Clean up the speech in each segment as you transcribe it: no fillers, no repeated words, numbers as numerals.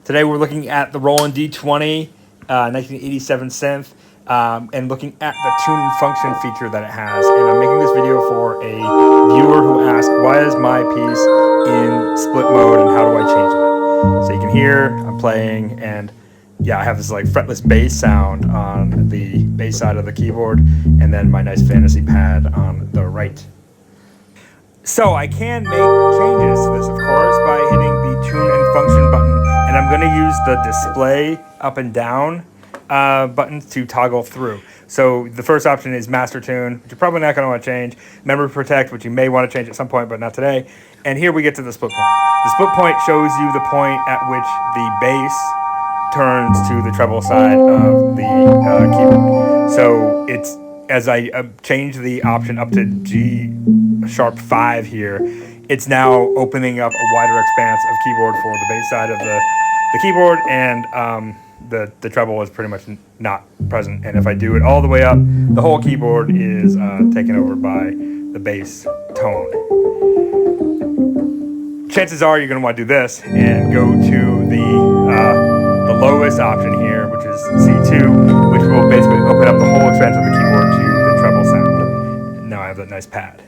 Today we're looking at the Roland D20 1987 synth and looking at the tune and function feature that it has. And I'm making this video for a viewer who asked, why is my piece in split mode and how do I change that? So you can hear I'm playing, and yeah, I have this like fretless bass sound on the bass side of the keyboard and then my nice fantasy pad on the right. So I can make changes to this, of course, by hitting the tune and function button, and I'm going to use the display up and down buttons to toggle through. So the first option is master tune, which you're probably not going to want to change. Memory protect, which you may want to change at some point, but not today. And here we get to the split point. The split point shows you the point at which the bass turns to the treble side of the keyboard. So it's, as I change the option up to G sharp 5 here, it's now opening up a wider expanse of keyboard for the bass side of the keyboard, and the treble is pretty much not present. And if I do it all the way up, the whole keyboard is taken over by the bass tone. Chances are you're going to want to do this and go to the lowest option here, which is C2, which will basically open up the whole expanse of the keyboard to the treble sound. And now I have that nice pad.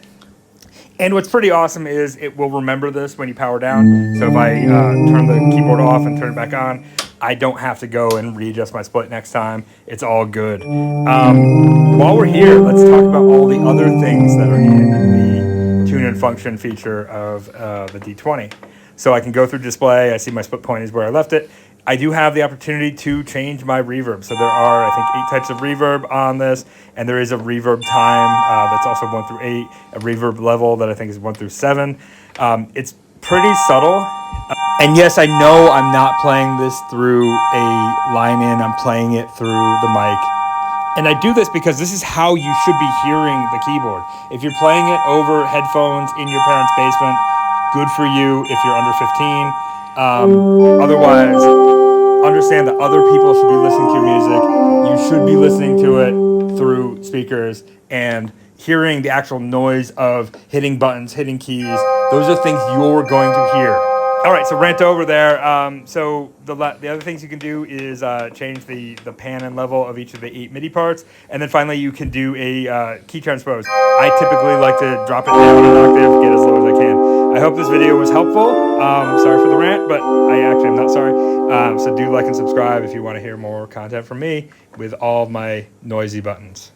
And what's pretty awesome is it will remember this when you power down. So if I turn the keyboard off and turn it back on, I don't have to go and readjust my split next time. It's all good. While we're here, let's talk about all the other things that are in the tune and function feature of the D20. So I can go through display. I see my split point is where I left it. I do have the opportunity to change my reverb. So there are, I think, 8 types of reverb on this, and there is a reverb time that's also 1 through 8, a reverb level that I think is 1 through 7. It's pretty subtle. And yes, I know I'm not playing this through a line in, I'm playing it through the mic. And I do this because this is how you should be hearing the keyboard. If you're playing it over headphones in your parents' basement, good for you if you're under 15. Otherwise, understand that other people should be listening to your music. You should be listening to it through speakers and hearing the actual noise of hitting buttons, hitting keys. Those are things you're going to hear. All right, so rant over there. So the other things you can do is change the pan and level of each of the 8 MIDI parts. And then finally, you can do a key transpose. I typically like to drop it down an octave, get as low as I can. I hope this video was helpful. Sorry for the rant, but I actually am not sorry. So do like and subscribe if you want to hear more content from me with all of my noisy buttons.